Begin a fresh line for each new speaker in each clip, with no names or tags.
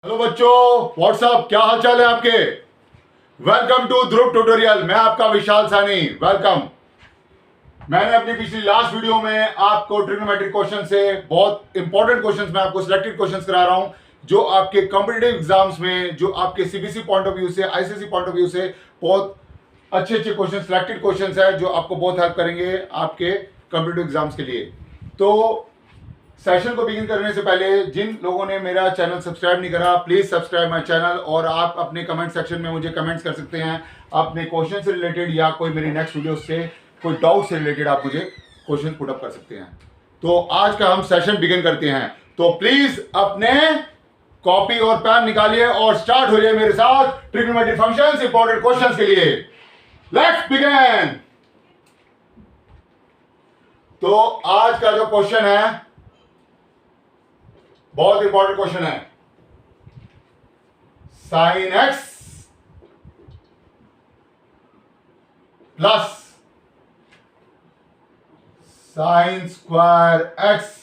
Hello बच्चों, WhatsApp, क्या हाल चाल है आपके। Welcome to Dhruv tutorial. मैं आपका विशाल सानी, वेलकम। मैंने अपनी पिछली लास्ट वीडियो में आपको ट्रिग्नोमेट्रिक क्वेश्चन से बहुत इंपॉर्टेंट क्वेश्चंस में आपको सिलेक्टेड क्वेश्चंस करा रहा हूं, जो आपके कॉम्पिटिटिव एग्जाम्स में, जो आपके सीबीएसई पॉइंट ऑफ व्यू से, आईसीएसई पॉइंट ऑफ व्यू से बहुत अच्छे अच्छे क्वेश्चन, सिलेक्टेड क्वेश्चंस है, जो आपको बहुत हेल्प करेंगे आपके कॉम्पिटिटिव एग्जाम्स के लिए। तो सेशन को बिगिन करने से पहले जिन लोगों ने मेरा चैनल सब्सक्राइब नहीं करा, प्लीज सब्सक्राइब माय चैनल। और आप अपने कमेंट सेक्शन में मुझे कमेंट्स कर सकते हैं अपने क्वेश्चन से रिलेटेड, या कोई मेरी नेक्स्ट वीडियो से कोई डाउट से रिलेटेड आप मुझे क्वेश्चन पुट अप कर सकते हैं। तो आज का हम सेशन बिगिन करते हैं। तो प्लीज अपने कॉपी और पेन निकालिए और स्टार्ट हो जाए मेरे साथ ट्रिग्नोमेट्रिक फंक्शंस इंपॉर्टेंट क्वेश्चंस के लिए। Let's begin. तो आज का जो क्वेश्चन है बहुत इंपॉर्टेंट क्वेश्चन है। Sine x plus sine square x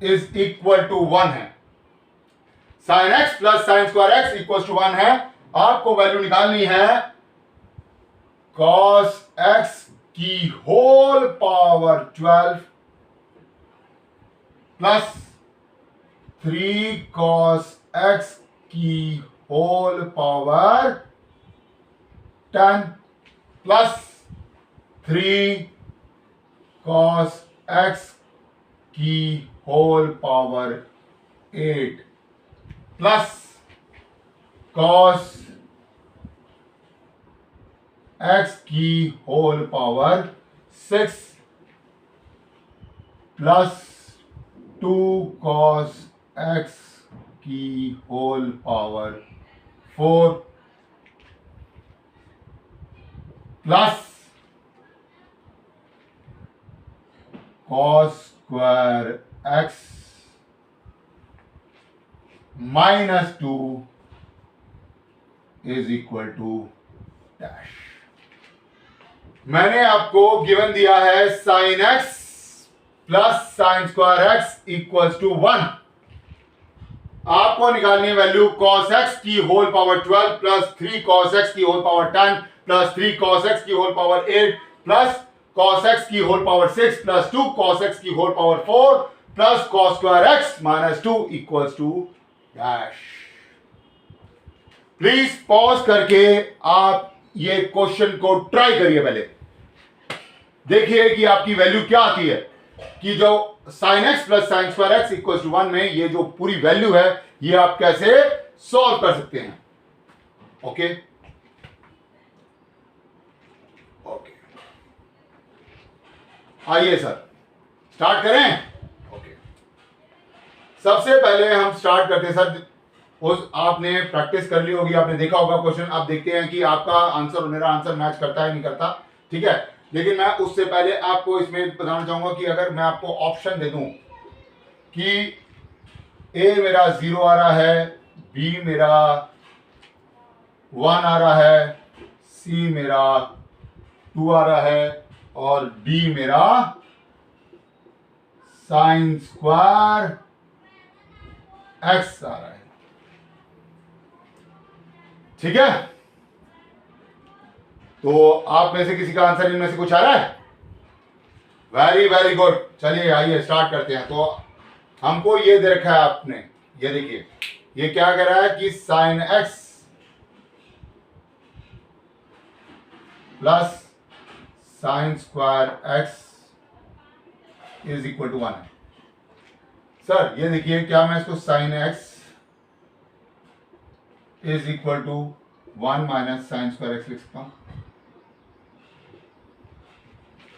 is equal to 1 है। Sine x plus sine square x equal to 1 है। आपको वैल्यू निकालनी है कॉस एक्स की whole power 12 plus 3 cos x की whole power 10 plus 3 cos x की whole power 8 plus cos x की whole power 6 plus 2 cos x की whole power 4 plus cos square x minus 2 is equal to dash. मैंने आपको given दिया है sine x plus sine square x equals to 1। आपको निकालनी है वैल्यू cos x की whole power 12 plus 3 cos x की whole power 10 plus 3 cos x की whole power 8 plus cos x की whole power 6 plus 2 cos x की whole power 4 plus cos square x minus 2 equals to dash. Please pause करके आप ये question को try करिए, पहले देखिए कि आपकी वैल्यू क्या आती है, कि जो sine x plus sine square x equal to 1 में ये जो पूरी वैल्यू है ये आप कैसे सॉल्व कर सकते हैं। ओके ओके, आइए सर स्टार्ट करें। ओके, सबसे पहले हम स्टार्ट करते हैं सर। उस आपने प्रैक्टिस कर ली होगी, आपने देखा होगा क्वेश्चन। आप देखते हैं कि आपका आंसर और मेरा आंसर मैच करता है नहीं करता, ठीक है। लेकिन मैं उससे पहले आपको इसमें बताना चाहूंगा कि अगर मैं आपको ऑप्शन दे दूं कि ए मेरा 0 आ रहा है, बी मेरा 1 आ रहा है, सी मेरा 2 आ रहा है और डी मेरा साइन स्क्वायर एक्स आ रहा है, ठीक है। तो आप में से किसी का आंसर इनमें से कुछ आ रहा है? Very very good. चलिए आइए स्टार्ट करते हैं। तो हमको ये दे रखा है आपने, ये देखिए ये क्या कह रहा है कि sine x plus sine square x is equal to 1 है। सर ये देखिए, क्या मैं इसको sine x is equal to 1 minus sine square x लिख सकता हूं?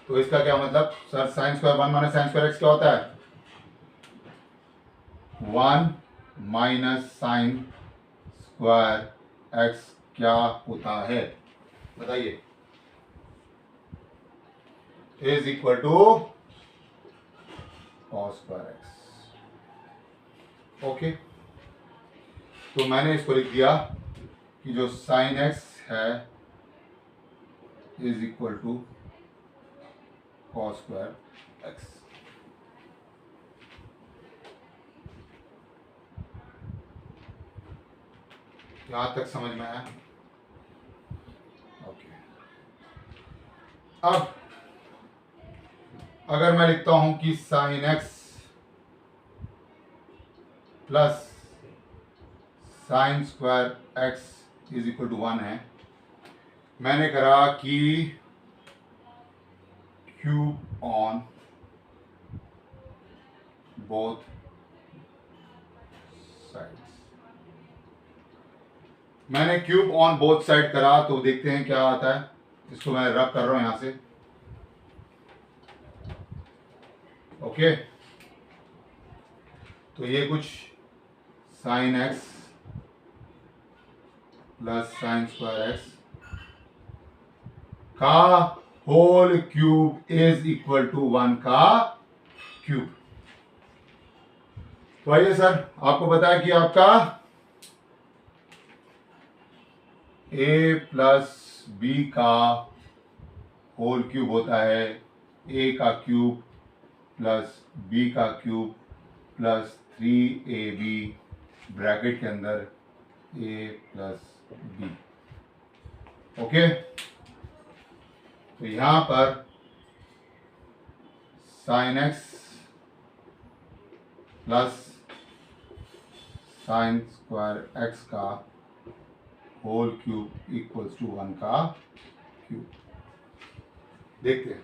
तो इसका क्या मतलब sir, sine square 1 minus sine square x क्या होता है? 1 माइनस साइन स्क्वायर एक्स क्या होता है बताइए? Is equal to cos square x. Okay, तो मैंने इसको लिख दिया कि जो साइन एक्स है is equal to cos square x। यहाँ तक समझ में आया? ओके। अब अगर मैं लिखता हूं कि sine x plus sine square x is equal to 1 है, मैंने करा कि क्यूब ऑन बोथ साइड्स। मैंने क्यूब ऑन बोथ साइड करा तो देखते हैं क्या आता है। इसको मैं रब कर रहा हूं यहां से। ओके, तो ये कुछ sine x plus sine square x का whole cube is equal to 1 का क्यूब। तो आइए सर, आपको पता है कि आपका ए प्लस बी का होल क्यूब होता है ए का क्यूब प्लस बी का क्यूब प्लस 3ab ब्रैकेट के अंदर ए प्लस बी। ओके, तो यहां पर sine x plus sine square x का होल क्यूब इक्वल्स टू 1 का क्यूब। देखते हैं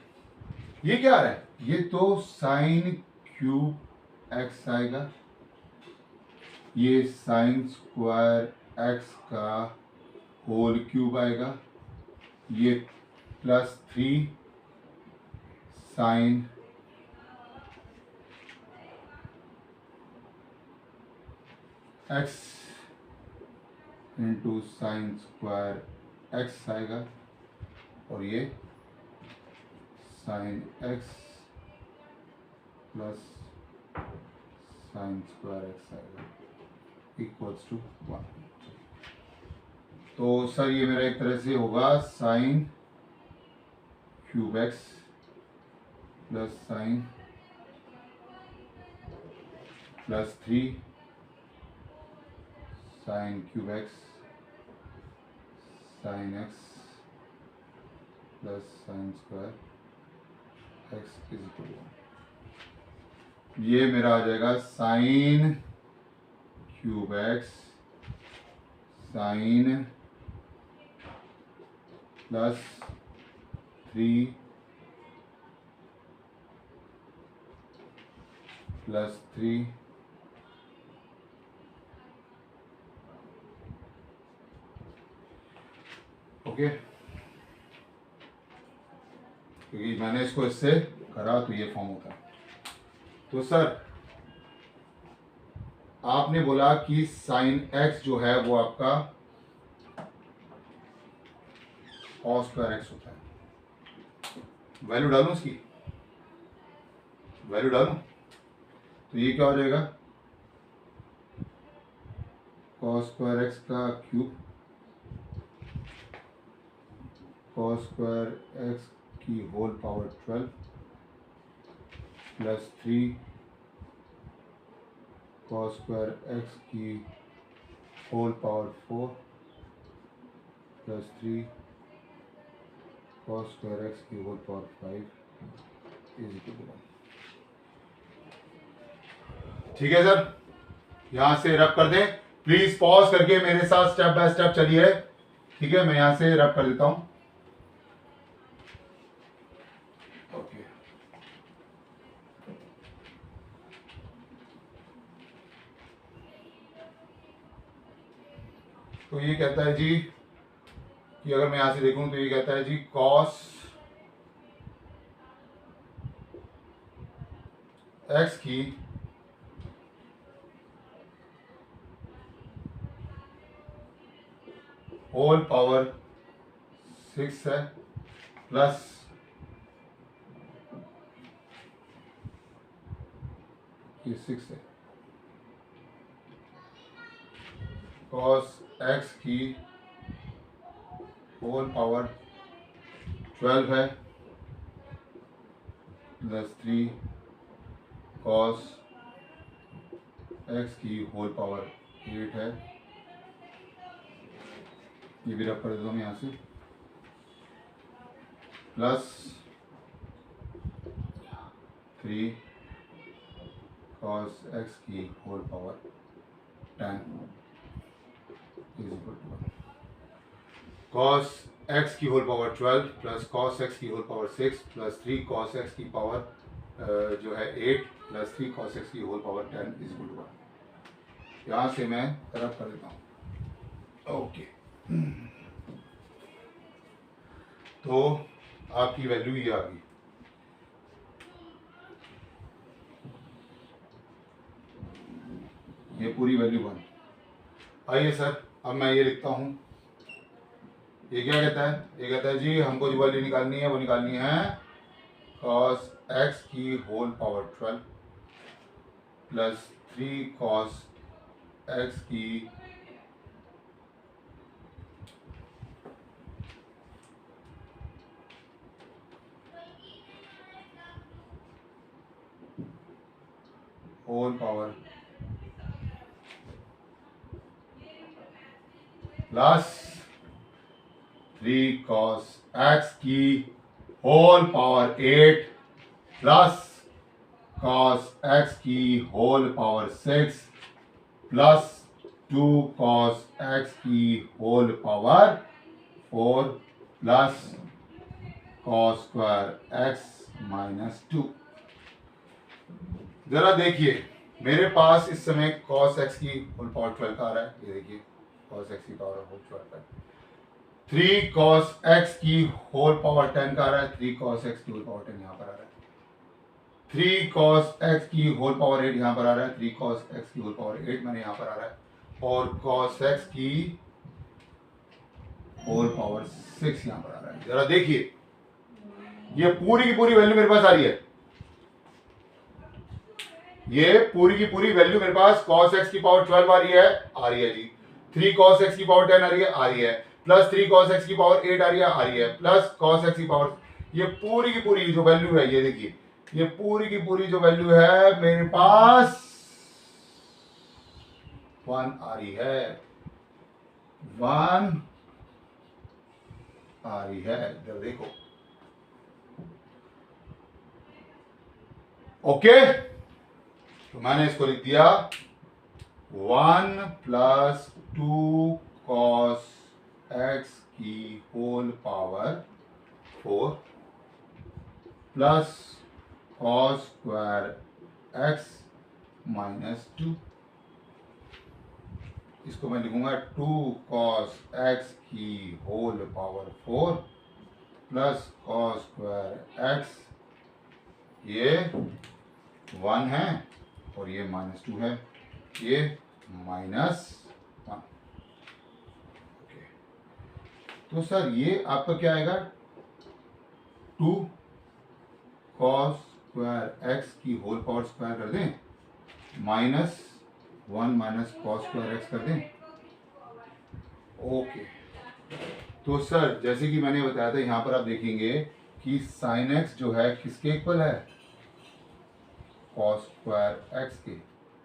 ये क्या आ रहा है। ये तो साइन क्यूब एक्स आएगा, ये साइन स्क्वायर एक्स का होल क्यूब आएगा, ये plus 3 sine x into sine square x आएगा, और ये sine x plus sine square x आएगा इक्वल्स टू 1। तो सर ये मेरा एक तरह से होगा sine cube x plus sine plus 3 sine cube x sine x plus sine square x is equal to 1। ये मेरा आ जाएगा sine cube x sine plus 3 plus 3 okay, क्योंकि मैंने इसको इससे करा तो ये फॉर्म होता है। तो सर आपने बोला कि साइन एक्स जो है वो आपका कॉस स्क्वायर एक्स होता है। वैल्यू डालूं इसकी, वैल्यू डालूं तो ये क्या हो जाएगा, कॉस स्क्वायर एक्स का क्यूब कॉस स्क्वायर एक्स की whole power 12 plus 3 cos square X की whole power 4 plus 3 cos square X की whole power 5 is equal to 1। ठीक है सर, यहां से रब कर दें। प्लीज पॉज करके मेरे साथ स्टेप बाय स्टेप चलिए। ठीक है, मैं यहां से रब कर देता हूं। ओके, तो ये कहता है जी कि अगर मैं यहां से देखूं तो ये कहता है जी कॉस एक्स की होल पावर 6 है प्लस ये 6 है, कॉस एक्स की होल पावर 12 है प्लस 3 कॉस एक्स की होल पावर 8 है ये भी रख कर देता हूँ यहाँ से, प्लस 3 cos x की whole power 10 is equal to cos x की whole power 12 plus cos x की whole power 6 plus 3 cos x की पावर जो है 8 प्लस 3 cos x की whole power 10 is equal to 1। यहाँ से मैं तरफ कर देता हूँ। ओके, तो आपकी वैल्यू ये आ गई। ये पूरी वैल्यू 1। आइए सर, अब मैं ये लिखता हूँ। ये क्या कहता है? ये कहता है जी हमको जो वैल्यू निकालनी है वो निकालनी है cos x की whole power 12 plus 3 cos x की whole power plus 3 cos x की whole power 8 plus cos x की whole power 6 plus 2 cos x की whole power 4 plus cos square x minus 2। जरा देखिए, मेरे पास इस समय cos x की होल पावर 12 का आ रहा है। ये देखिए cos x की पावर होल 12 है। 3 cos x की होल पावर 10 का आ रहा है। 3 cos x की होल पावर 10 यहाँ पर आ रहा है। 3 cos x की होल पावर 8 यहाँ पर आ रहा है। 3 cos x की होल पावर 8 मैंने यहाँ पर आ रहा है। और cos x की होल पावर 6 यहाँ पर आ रहा है। जरा देखिए, ये पूरी की पूरी वैल्यू मेरे पास आ रही है। ये पूरी की पूरी वैल्यू मेरे पास cos x की पावर 12 आ रही है जी। 3 cos x की पावर 10 आ रही है प्लस 3 cos x की पावर 8 आ रही है प्लस cos x की पावर, ये पूरी की पूरी जो वैल्यू है, ये देखिए, ये पूरी की पूरी जो वैल्यू है मेरे पास 1 आ रही है। 1 आ रही है, जरा देखो। ओके, तो मैंने इसको लिख दिया 1 प्लस 2 cos x की whole power 4 plus cos square x minus 2। इसको मैं लिखूंगा 2 cos x की whole power 4 plus cos square x, ये 1 है और ये माइनस 2 है, ये माइनस 1। ओके, तो सर ये आपका क्या आएगा? 2 cos स्क्वायर x की होल पावर स्क्वायर कर दें minus 1 minus cos square x कर दें। ओके, तो सर जैसे कि मैंने बताया था, यहां पर आप देखेंगे कि sin x जो है किसके इक्वल है? cos स्क्वायर x के,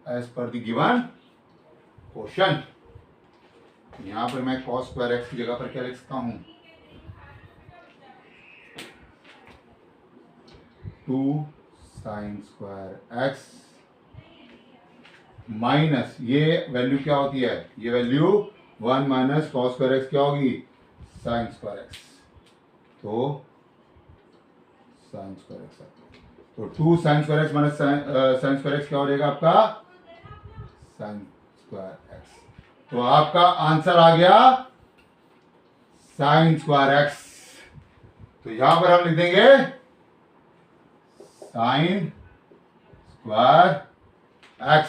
as per the given question. यहां पर मैं cos स्क्वायर x की जगह पर क्या लिख सकता हूं? 2 sin स्क्वायर x माइनस, ये वैल्यू क्या होती है? ये value 1 minus cos square x क्या होगी? sin square x। तो sin स्क्वायर x, तो 2 sin square x minus sin square x क्या हो जाएगा आपका? sin square x। तो आपका आंसर आ गया sin स्क्वायर x। तो यहां पर हम लिख देंगे sin स्क्वायर x,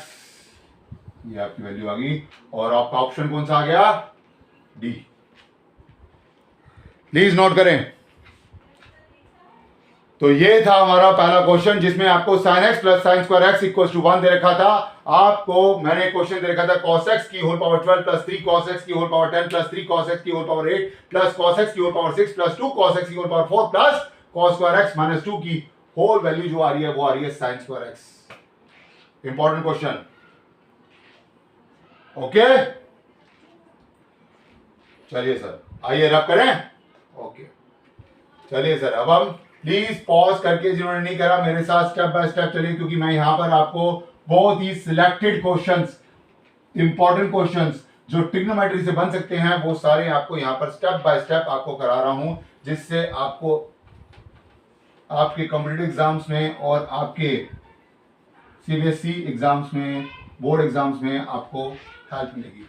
ये आपकी वैल्यू आ गई। और आपका ऑप्शन कौन सा आ गया? डी। प्लीज नोट करें। तो ये था हमारा पहला क्वेश्चन, जिसमें आपको sin x plus sin square x equal to 1 दे रखा था। आपको मैंने क्वेश्चन दे रखा था cos x की whole power 12 plus 3 cos x की whole power 10 plus 3 cos x की whole power 8 plus cos x की whole power 6 plus 2 cos x की whole power 4 plus cos square x minus 2 की होल वैल्यू जो आ रही है वो आ रही है sin square x। Important question. Okay, चलिए सर, आइए रब करें। ओके, चलिए सर, अब हम प्लीज पॉज करके, जिन्होंने नहीं करा मेरे साथ स्टेप बाय स्टेप चलिए, क्योंकि मैं यहाँ पर आपको बहुत ही सिलेक्टेड क्वेश्चंस, इंपॉर्टेंट क्वेश्चंस जो ट्रिग्नोमेट्री से बन सकते हैं वो सारे आपको यहाँ पर स्टेप बाय स्टेप आपको करा रहा हूं, जिससे आपको आपके कॉम्पिटिटिव एग्जाम्स में और आपके सीबीएसई एग्जाम्स में, बोर्ड एग्जाम्स में आपको हेल्प मिलेगी।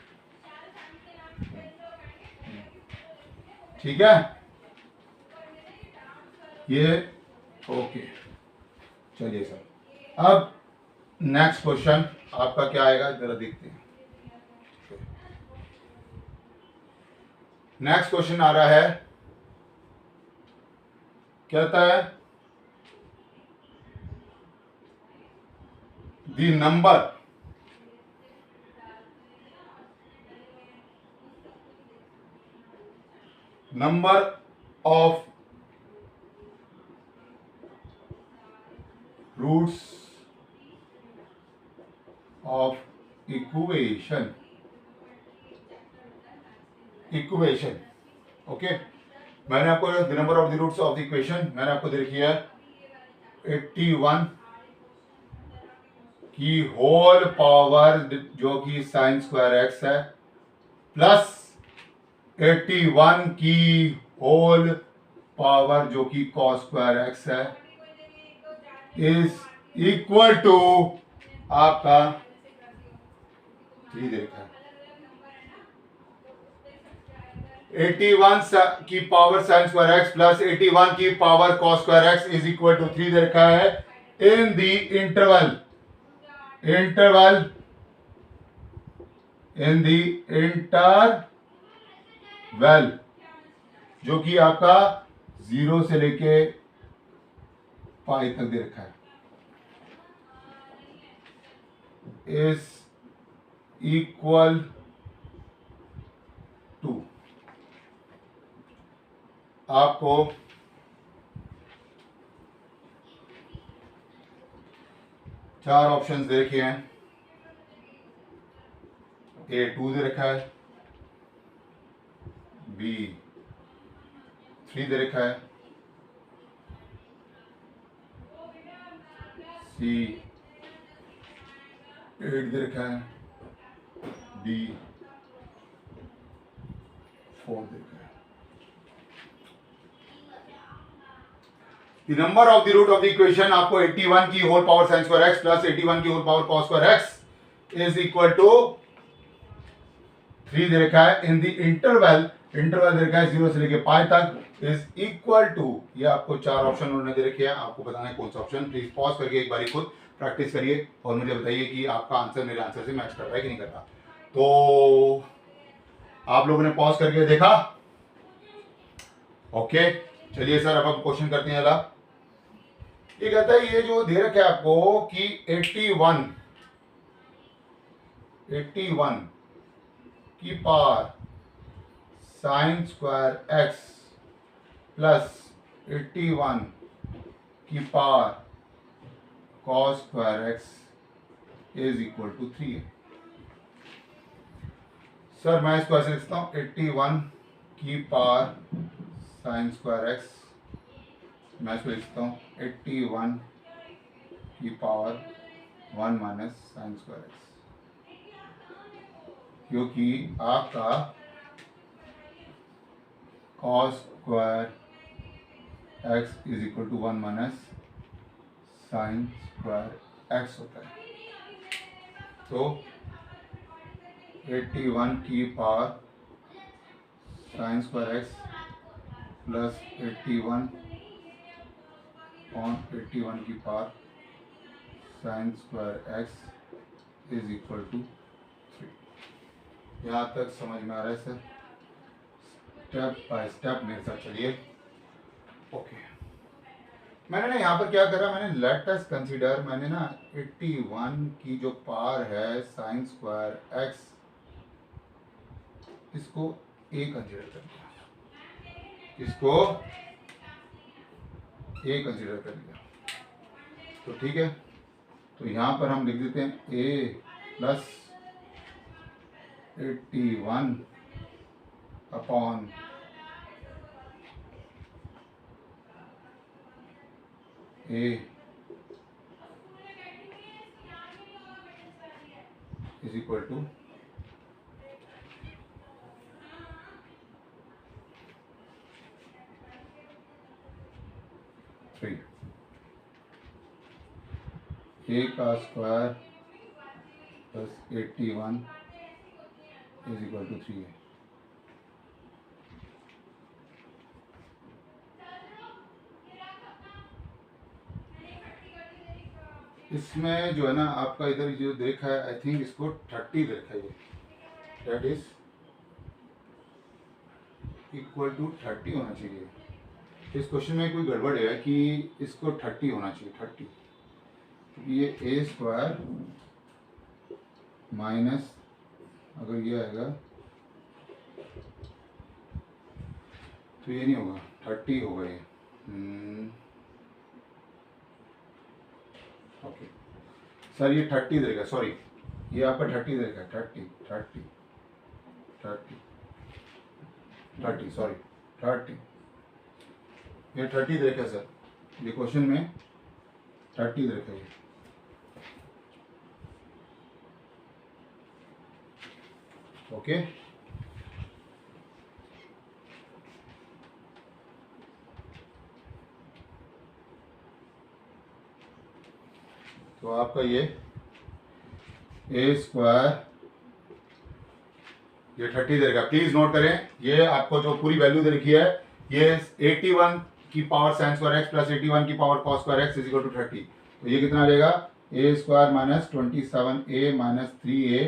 ठीक है, ये ओके। चलिए सर, अब नेक्स्ट क्वेश्चन आपका क्या आएगा जरा देखते हैं। नेक्स्ट क्वेश्चन आ रहा है, कहता है the number of roots of equation okay. मैंने आपको the number of the roots of the equation मैंने आपको दे रखी है 81 की होल पावर जो कि साइन स्क्वायर एक्स है, प्लस 81 की होल पावर जो कि कॉस स्क्वायर एक्स है, इज इक्वल टू आपका 3 देखा 81 की power sine square x plus 81 की power cos square x is equal to 3 दे रखा है इन दी इंटरवल जो कि आपका 0 से लेके पाई तक दे रखा है, इज इक्वल टू आपको चार ऑप्शंस दे रखे हैं। ए 2 दे रखा है, बी 3 दे रखा है, सी 8 दे रखा है, डी 4 दे रखा है। The number of the root of the equation आपको 81 की whole power sine square x plus 81 की whole power cos square x is equal to 3 दे रखा है इन द इंटरवल दे रखा है 0 से लेके पाई तक, इज इक्वल टू, ये आपको चार ऑप्शन उन्होंने दे रखे हैं, आपको बताना है कौन सा ऑप्शन। प्लीज पॉज करके एक बारी खुद प्रैक्टिस करिए और मुझे बताइए कि आपका आंसर मेरे आंसर से मैच कर रहा है कि नहीं कर रहा। तो आप लोगों ने पॉज करके देखा? ओके, चलिए सर, अब हम क्वेश्चन करते हैं। अला ये कहता है, ये जो दे रखा है आपको कि 81 की power sine square x plus 81 की power cos square x is equal to 3 है। सर मैं इसको ऐसे लिखता हूँ, 81 की पावर साइन स्क्वायर एक्स, मैं इसको लिखता हूँ 81 की power 1 minus sine square x, क्योंकि आपका cos square x is equal to 1 minus sine square x होता है। तो 81 की power sine square x plus 81 की power sine square x is equal to 3। यहाँ तक समझ में आ रहा है सर? स्टेप बाय स्टेप मेरे साथ चलिए। ओके, मैंने ना यहाँ पर क्या करा, मैंने लेट अस कंसीडर, मैंने ना 81 की जो पावर है साइन स्क्वायर एक्स, इसको ए कंसीडर कर लिया, इसको ए कंसीडर कर लिया। तो ठीक है, तो यहाँ पर हम लिख देते हैं A plus 81 upon A is equal to three. A का square plus 81 is equal to 3 है। इसमें जो है ना आपका इधर जो देखा है, आई थिंक इसको 30 देखा है, ये दैट इज इक्वल टू 30 होना चाहिए। इस क्वेश्चन में कोई गड़बड़ है कि इसको 30 होना चाहिए, 30। ये ए स्क्वायर माइनस, अगर ये आएगा तो ये नहीं होगा, 30 होगा ये। ओके सर, ये 30 देगा, सॉरी ये आपका 30 देगा, 30 सॉरी 30, ये 30 देगा सर, ये क्वेश्चन में 30 देगा ये। ओके तो आपका ये ए स्क्वायर ये 30 देगा। प्लीज नोट करें, ये आपको जो पूरी वैल्यू दे रखी है, ये 81 की power sine square x plus 81 की power cos square x is equal to 30। तो ये कितना आ जाएगा, A square minus 27a minus 3a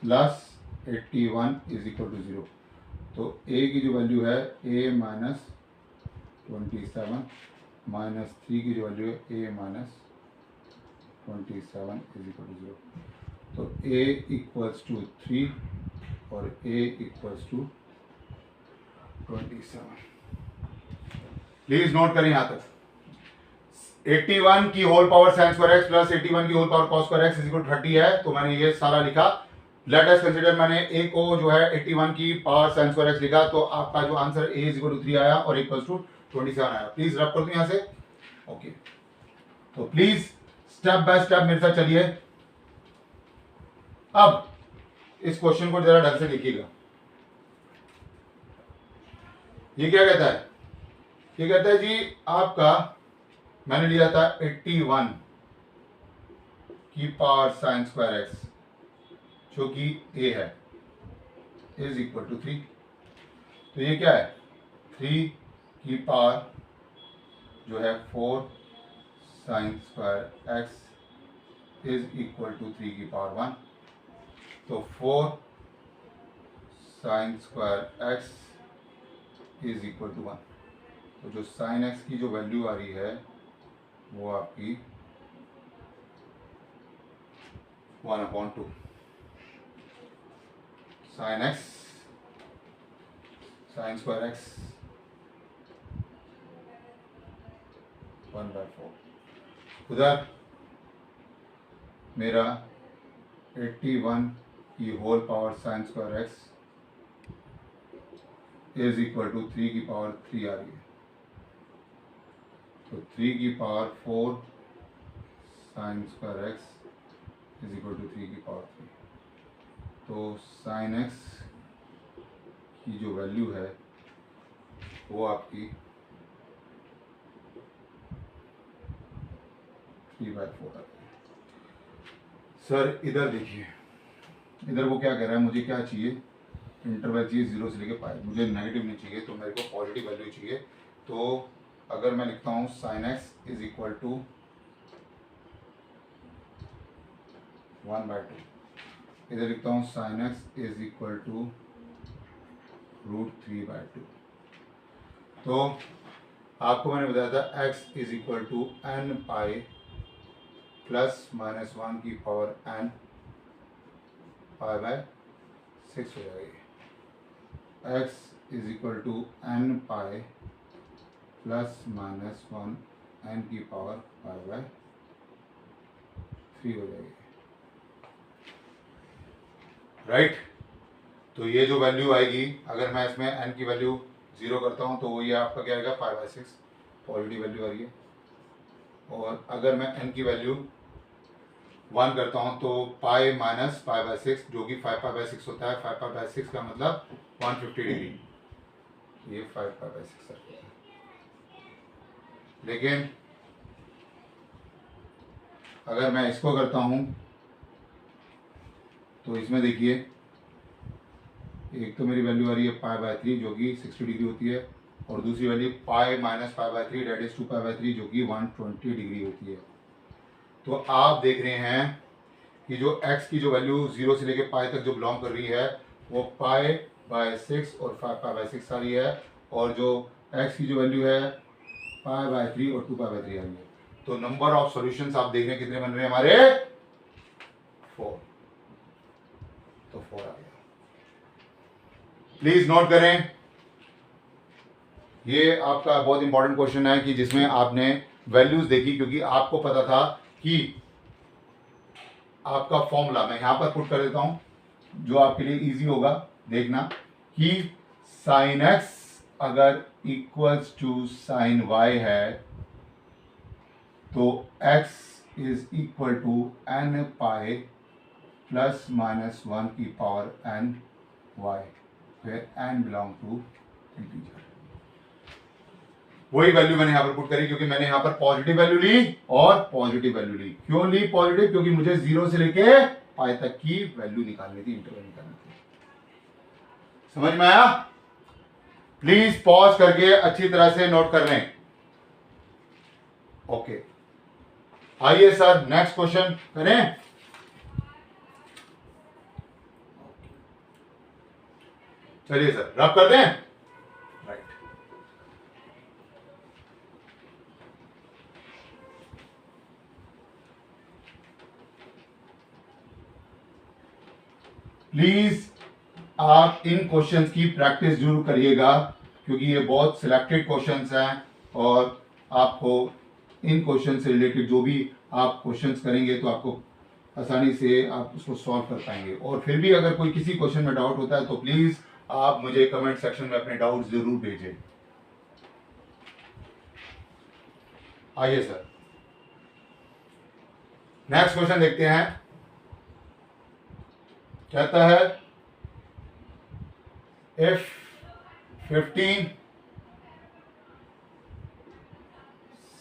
plus 81 is equal to 0। तो a की जो वैल्यू है a माइनस 27 माइनस 3 की जो वैल्यू है a minus 27 is equal to 0। तो a इक्वल्स टू 3 और a equals to 27। Please note करें यहां तक, 81 की whole power sine square x plus 81 की whole power cos square x is equal to 30 है। तो मैंने ये सारा लिखा। लेट अस कंसीडर, मैंने a को जो है 81 की पावर साइन स्क्वायर एक्स लिखा, तो आपका जो answer a is equal to 3 आया और इक्वल्स टू 27 आया। प्लीज रब कर दो यहां से। ओके तो प्लीज स्टेप बाय स्टेप मेरे साथ चलिए। अब इस क्वेश्चन को जरा ढंग से देखिएगा। ये क्या कहता है, ये कहता है जी आपका, मैंने लिया था 81 की पावर साइन स्क्वायर एक्स जो कि a है इज इक्वल टू 3। तो ये क्या है, 3 की पावर जो है 4 sine square x is equal to 3 की पावर 1। तो 4 sine square x is equal to 1। तो जो साइन एक्स की जो वैल्यू आ रही है वो आपकी 1/2 sine x sine square x 1/4। उधर मेरा 81 की whole power sine square x is equal to 3 की पावर 3 आ रही है। तो 3 की power 4 sine square x is equal to 3 की पावर 3। तो साइन एक्स की जो वैल्यू है वो आपकी 3/4 आ रही है। सर इधर देखिए, इधर वो क्या कह रहा है, मुझे क्या चाहिए, इंटरवल चाहिए 0 से लेके पाई। मुझे नेगेटिव नहीं चाहिए, तो मेरे को पॉजिटिव वैल्यू चाहिए। तो अगर मैं लिखता हूँ sine x is equal to 1/2, इधर लिखता हूँ sine x is equal to √3/2। तो आपको मैंने बताया था x is equal to n pi plus minus 1 की पावर n π/6 हो जाएगी। x is equal to n pi plus minus 1 n की पावर π/3 हो जाएगी। राइट तो ये जो वैल्यू आएगी, अगर मैं इसमें n की वैल्यू 0 करता हूँ तो वो ये आपका क्या आएगा 5/6 पॉजिटिव वैल्यू आ रही है। और अगर मैं n की वैल्यू 1 करता हूँ तो पाई माइनस 5/6 जो कि 5/6 होता है। 5/6 का मतलब 150 डिग्री, ये 5/6 है। लेकिन अगर मैं इसको करता हूँ तो इसमें देखिए एक तो मेरी वैल्यू आ रही है π/3 जो कि 60 डिग्री होती है, और दूसरी value pi minus π/3 that is 2π/3 जो कि 120 डिग्री होती है। तो आप देख रहे हैं कि जो x की जो वैल्यू 0 से लेकर पाई तक जो बिलोंग कर रही है वो π/6 और 5π/6 आ रही है, और जो x की जो वैल्यू है π/3 और 2π/3 आ रही है। तो नंबर ऑफ सॉल्यूशंस आप देख रहे हैं कितने बन रहे हैं हमारे 4, तो 4 आ गया। प्लीज नोट करें, ये आपका बहुत इंपॉर्टेंट क्वेश्चन है कि जिसमें आपने वैल्यूज देखी, क्योंकि आपको पता था कि आपका फॉर्मूला मैं यहां पर पुट कर देता हूं जो आपके लिए इजी होगा। देखना कि साइन x अगर इक्वल्स टू साइन y है तो x is equal to n pi plus minus 1 की power n y, where n belong to integer. वही वैल्यू मैंने यहां पर पुट करी, क्योंकि मैंने यहां पर पॉजिटिव वैल्यू ली और पॉजिटिव वैल्यू ली। क्यों ली पॉजिटिव? क्योंकि मुझे 0 से लेके पाई तक की वैल्यू निकालनी थी, इंटरवल निकालनी थी। समझ में आया? प्लीज पॉज करके अच्छी तरह से नोट कर लें। ओके, आइए सर नेक्स्ट क्वेश्चन करें। चलिए सर रब कर दें। राइट, प्लीज आप इन क्वेश्चंस की प्रैक्टिस जरूर करिएगा, क्योंकि ये बहुत सिलेक्टेड क्वेश्चंस हैं और आपको इन क्वेश्चन से रिलेटेड जो भी आप क्वेश्चंस करेंगे तो आपको आसानी से आप उसको सॉल्व कर पाएंगे। और फिर भी अगर कोई किसी क्वेश्चन में डाउट होता है तो प्लीज आप मुझे कमेंट सेक्शन में अपने डाउट जरूर भेजें। आइए सर नेक्स्ट क्वेश्चन देखते हैं। कहता है if 15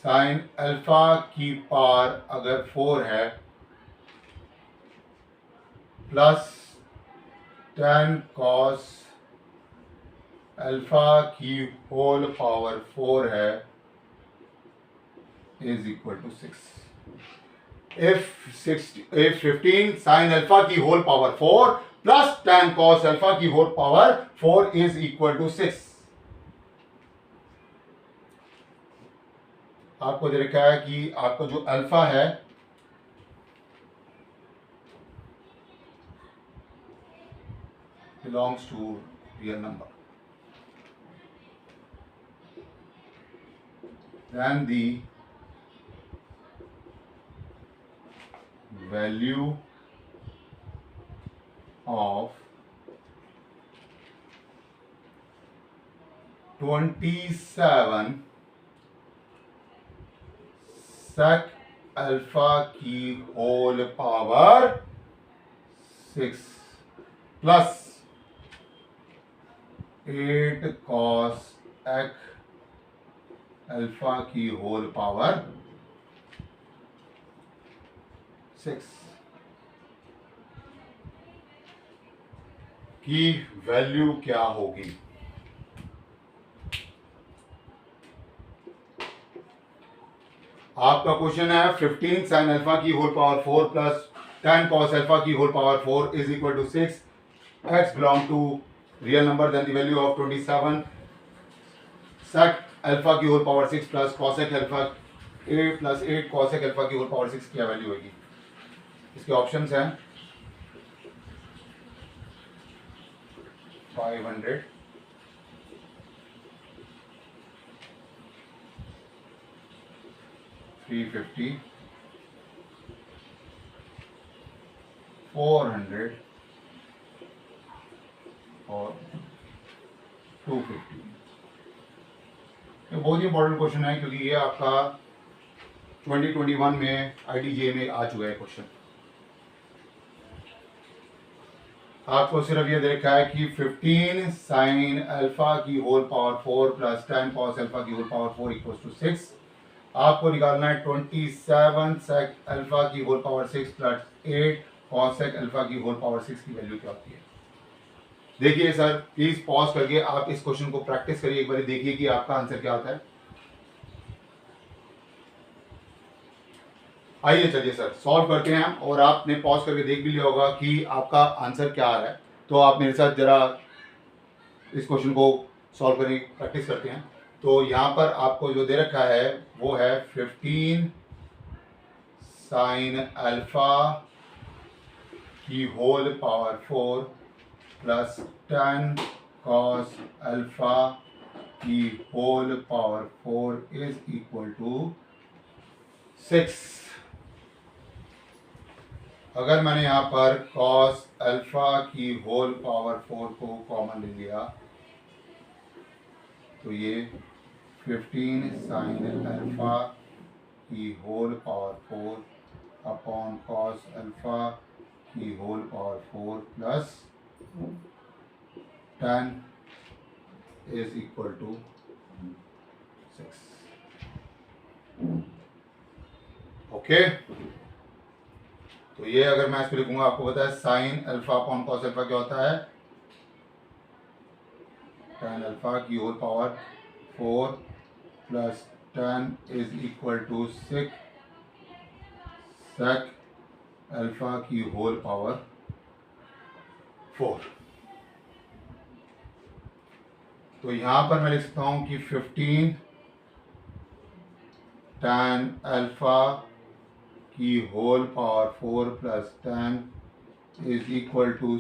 साइन अल्फा की पावर अगर 4 है प्लस 10 कॉस अल्फा की होल पावर 4 है is equal to 6। if 15 sine alpha की whole power 4 plus 10 cos alpha की whole power 4 is equal to 6। आपको दे रखा है कि आपका जो अल्फा है belongs to real number, then the value of 27 sec alpha की whole power 6 plus 8 cos X alpha की होल पावर 6 की वैल्यू क्या होगी? आपका क्वेश्चन है 15 साइन अल्फा की whole power 4 plus 10 cos alpha की whole power 4 is equal to 6। x belong to real number, then the value of 27 sec alpha की whole power 6 plus cosec alpha 8 plus 8 cosec alpha की whole power 6 क्या value होगी? इसके options हैं 500, 350, 400 और 250। ये बहुत ही इंपॉर्टेंट क्वेश्चन है क्योंकि ये आपका 2021 में IDJ में आ चुका है क्वेश्चन। आपको सिर्फ ये देखा है कि 15 साइन अल्फा की whole power 4 plus 10 cos alpha की होल पावर 4 इक्वल्स टू 6। आपको निकालना है 27 सेक अल्फा की whole power 6 plus 8 cosec alpha की होल पावर 6 की वैल्यू क्या होती है। देखिए सर, प्लीज पॉज करके आप इस क्वेश्चन को प्रैक्टिस करिए, एक बार देखिए कि आपका आंसर क्या होता है। आइए चलिए सर सॉल्व करते हैं, और आपने पॉज करके देख भी लिया होगा कि आपका आंसर क्या आ रहा है। तो आप मेरे साथ जरा इस क्वेश्चन को सॉल्व करने की प्रैक्टिस करते हैं। तो यहाँ पर आपको जो दे रखा है वो है 15 साइन अल्फा की whole power 4 plus 10 cos alpha की whole power 4 is equal to 6। अगर मैंने यहाँ पर cos अल्फा की होल पावर 4 को कॉमन ले लिया तो ये 15 साइन अल्फा की whole power 4 upon cos alpha की whole power 4 plus 10 is equal to 6। Okay, तो ये अगर मैं इसको लिखूंगा, आपको पता है sine alpha upon cos alpha क्या होता है, tan अल्फा की whole power 4 plus 10 is equal to 6 sec alpha की होल पावर 4। तो यहां पर मैं लिख सकता हूं कि 15 tan अल्फा की whole power 4 plus 10 is equal to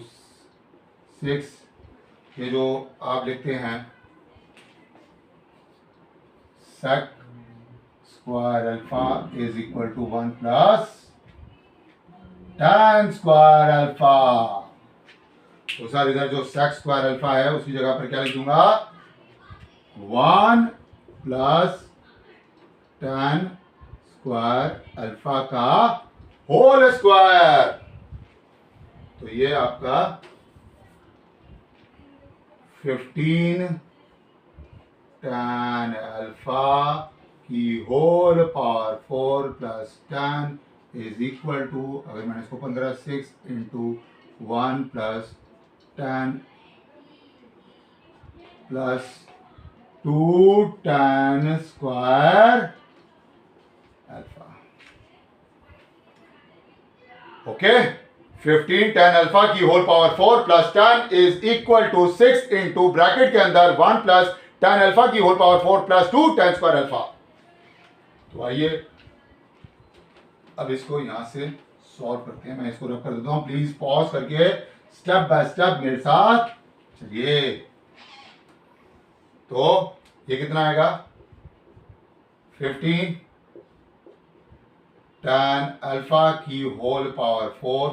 6। ये जो आप लिखते हैं sec square alpha is equal to 1 plus tan square alpha. तो सर इधर जो सेक स्क्वायर अल्फा है उसकी जगह पर क्या लिख दूंगा, 1 प्लस tan स्क्वायर अल्फा का होल स्क्वायर। तो ये आपका 15 tan अल्फा की whole power 4 plus 10 is equal to, अगर मैंने इसको 15 6 into 1 plus 10 plus 2 tan square alpha. Okay, 15 tan alpha की whole power 4 plus 10 is equal to 6 into bracket के अंदर 1 प्लस tan अल्फा की whole power 4 plus 2 tan square alpha. तो आइए अब इसको यहां से सॉल्व करते हैं। मैं इसको रब कर देता हूं, प्लीज पॉज करके स्टेप बाय स्टेप मेरे साथ चलिए। तो ये कितना आएगा, 15 tan अल्फा की whole power 4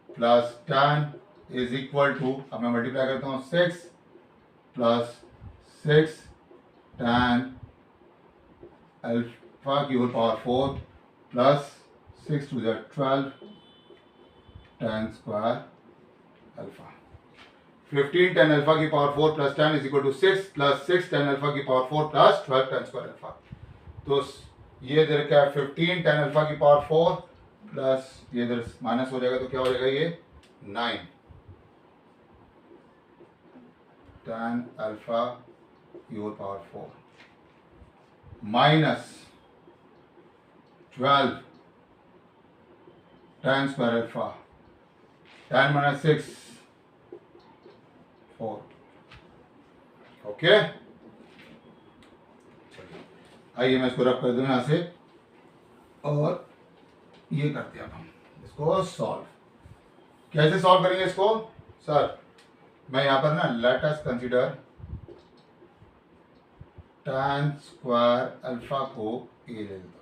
plus 10 is equal to, अब मैं मल्टीप्लाई करता हूं, 6 प्लस 6 tan अल्फा की whole power 4 plus 6 to the 12 tan square alpha. 15 tan alpha की power 4 plus 10 is equal to 6 plus 6 tan alpha की power 4 plus 12 tan square alpha. तो ये इधर क्या है, 15 tan अल्फा की पावर 4 प्लस ये इधर माइनस हो जाएगा तो क्या हो जाएगा, ये 9 tan अल्फा की whole power 4 minus 12 tan square alpha, 10 minus 6 4। Okay, आइए मैं इसको रब कर दूं यहां से, और ये करते हैं अब हम इसको सॉल्व। कैसे सॉल्व करेंगे इसको सर, मैं यहां पर ना late us consider tan square alpha को a ले लेता हूं।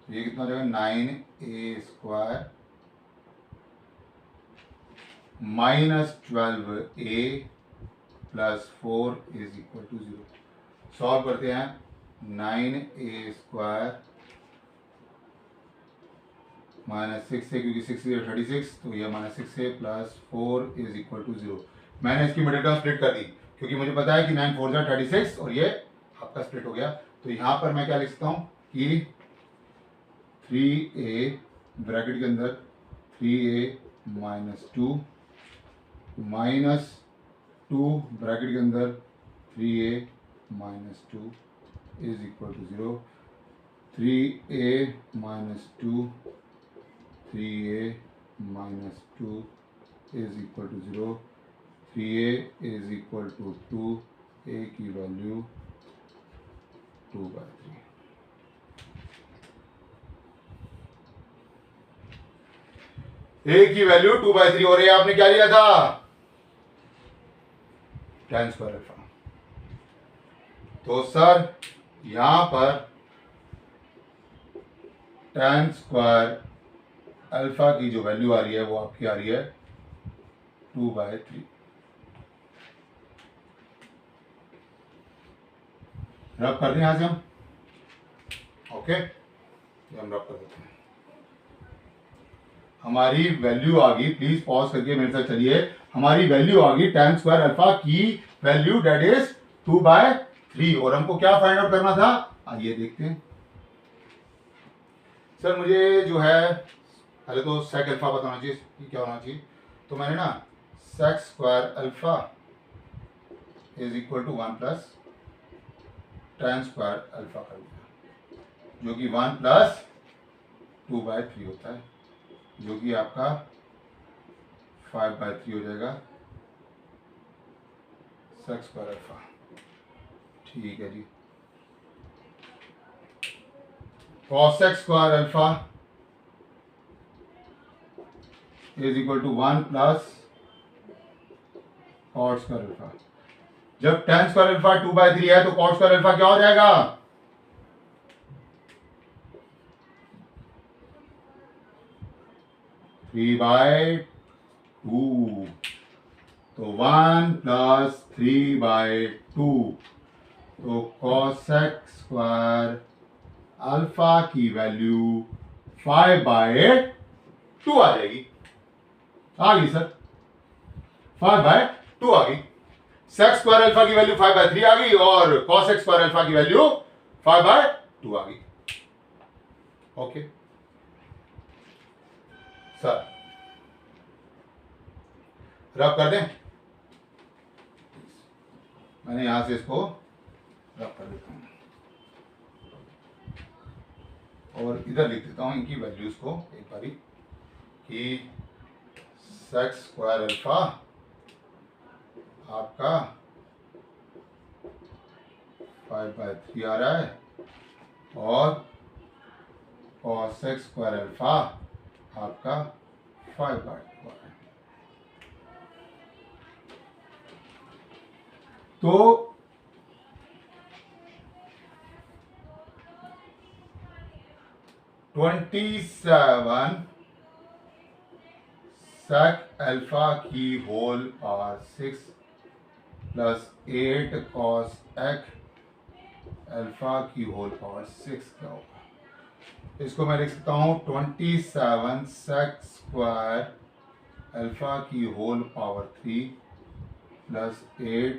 तो ये कितना हो जाएगा, 9a square -12a plus 4 is equal to 0। Solve करते हैं। 9a² -6 से, क्योंकि 6 is 36, तो ये -6a plus 4 is equal to 0। मैंने इसकी मिडिल टर्म स्प्लिट कर दी, क्योंकि मुझे पता है कि 9 4 जा 36 और ये आपका स्प्लिट हो गया। तो यहाँ पर मैं क्या लिख सकता हूँ कि 3a ब्रैकेट के अंदर 3a -2 -2 ब्रैकेट के अंदर 3a -2 is equal to 0। 3a -2 3a -2 is equal to 0। 3a is equal to 2, a की वैल्यू 2/3। a की वैल्यू 2/3 और ये आपने क्या लिया था? tan square alpha. तो सर यहां पर tan स्क्वायर अल्फा की जो वैल्यू आ रही है वो आपकी आ रही है 2/3। रब कर दें यहां से हम। ओके, ये हम रब कर देते हैं। हमारी वैल्यू आ गई, प्लीज पॉज करके मेरे साथ चलिए। हमारी वैल्यू आ गई tan स्क्वायर अल्फा की वैल्यू दैट इज 2/3 और हमको क्या फाइंड आउट करना था? आइए देखते हैं। सर मुझे जो है पहले तो sec अल्फा पता होना चाहिए कि क्या होना चाहिए। तो मैंने ना sec square alpha is equal to 1 plus tan square alpha कर दिया, जो कि 1 प्लस 2/3 होता है, जो कि आपका 5/3 हो जाएगा sec स्क्वायर अल्फा। ठीक है जी। cos square alpha is equal to 1 plus cot square alpha. जब tan स्क्वायर अल्फा 2/3 है तो cot स्क्वायर अल्फा क्या हो जाएगा? 3/2। तो 1 प्लस 3/2, तो cosec स्क्वायर अल्फा की वैल्यू 5/2 आ जाएगी। आ गई सर, 5/2 आ गई। sec स्क्वायर अल्फा की वैल्यू 5/3 आ गई और cosec स्क्वायर अल्फा की वैल्यू 5/2 आ गई। ओके सर, रब कर दें। मैंने यहां से इसको रब कर देता हूं और इधर लिख देता हूं इनकी वैल्यूज को एक बारी कि sec स्क्वायर अल्फा आपका 5/3 आ रहा है और cosec स्क्वायर अल्फा आपका 5/2 आ रहा है। तो (27) sec अल्फा की whole power 6 plus 8 cos alpha की होल पावर 6 क्या होगा? इसको मैं लिख सकता हूं 27 sec स्क्वायर अल्फा की whole power 3 plus 8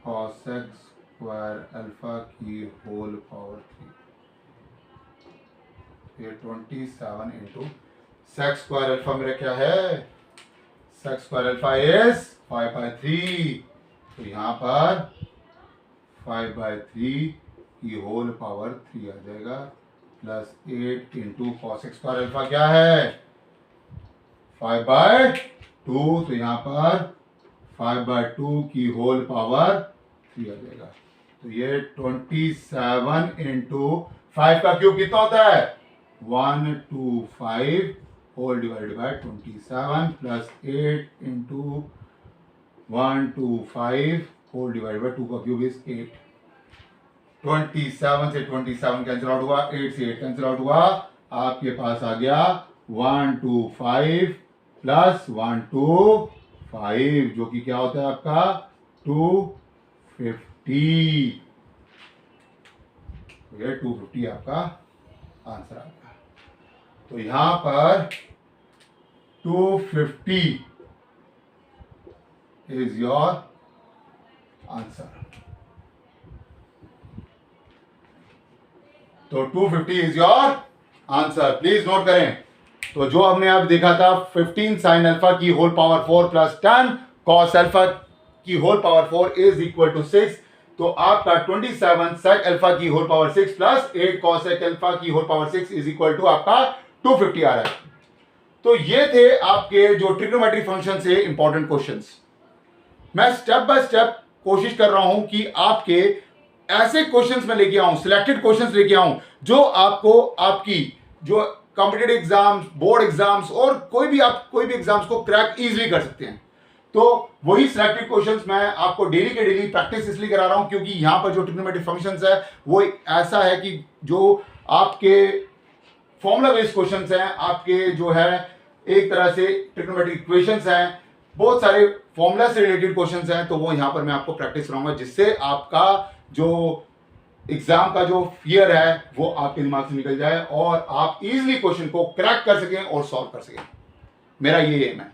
cos square alpha की होल पावर 3। ये 27 इंटू sec स्क्वायर अल्फा मेरा क्या है? sec स्क्वायर अल्फा इज 5/3, तो यहाँ पर 5/3 की होल पावर 3 आ जाएगा plus 8 into cos square alpha क्या है? 5/2, तो यहाँ पर 5/2 की होल पावर 3 आ जाएगा। तो ये 27 इंटू 5 का क्यूब कितना होता है? 125 whole divided by 27 plus 8 into 125 whole divided by 2 का क्यूब इज 8। 27 से 27 कैंसिल आउट हुआ, 8 से 8 कैंसिल आउट हुआ, आपके पास आ गया 125 प्लस 125 जो कि क्या होता है आपका 250। ये 250 आपका आंसर आ गया। तो यहां पर 250 इज योर आंसर। तो 250 is your answer, please note करें। तो जो हमने अब देखा था 15 साइन अल्फा की whole power 4 plus 10 cos alpha की whole power 4 is equal to 6। तो आपका 27 सेक अल्फा की whole power 6 plus 8 cos alpha की whole power 6 is equal to आपका 250 आ रहा है। तो ये थे आपके जो ट्रिग्नोमेट्रिक फंक्शन से इंपॉर्टेंट क्वेश्चंस। मैं स्टेप बाय स्टेप कोशिश कर रहा हूं कि आपके ऐसे क्वेश्चंस में लेके आऊं, सिलेक्टेड क्वेश्चंस लेके आऊं जो आपको आपकी जो कॉम्पिटिटिव एग्जाम्स, बोर्ड एग्जाम्स और कोई भी एग्जाम्स को क्रैक इजीली कर सकते हैं। तो वही सिलेक्टेड क्वेश्चंस मैं आपको डेली के डेली प्रैक्टिस इसलिए करा रहा हूं क्योंकि यहां पर जो ट्रिग्नोमेट्रिक फंक्शंस है वो ऐसा है कि जो आपके फॉर्मूला बेस्ड क्वेश्चंस हैं, आपके जो है एक तरह से ट्रिग्नोमेट्रिक इक्वेशंस हैं, बहुत सारे फॉर्मूला से रिलेटेड क्वेश्चंस हैं। तो वो यहां पर मैं आपको प्रैक्टिस कराऊंगा जिससे आपका जो एग्जाम का जो फियर है वो आपके दिमाग से निकल जाए और आप इजीली क्वेश्चन को क्रैक कर सकें और सॉल्व कर सकें। मेरा ये एम है।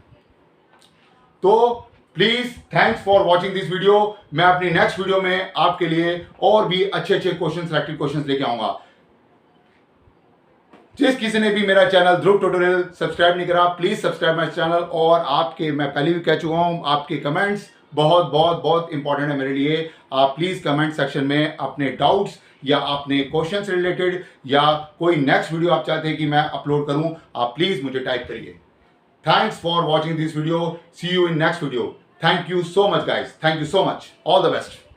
तो please thanks for watching this video. मैं अपनी नेक्स्ट वीडियो में आपके लिए और भी अच्छे अच्छे क्वेश्चन, सिलेक्टेड क्वेश्चन लेके आऊंगा। जिस किसी ने भी मेरा चैनल ध्रुव ट्यूटोरियल सब्सक्राइब नहीं करा, प्लीज सब्सक्राइब माय चैनल। और आपके, मैं पहले भी कह चुका हूं, आपके कमेंट्स बहुत बहुत बहुत इंपॉर्टेंट है मेरे लिए। आप प्लीज कमेंट सेक्शन में अपने डाउट्स या अपने क्वेश्चन से रिलेटेड या कोई नेक्स्ट वीडियो आप चाहते हैं कि मैं अपलोड करूं, आप प्लीज मुझे टाइप करिए। Thanks for watching this video. See you in next video. Thank you so much guys, thank you so much, all the best.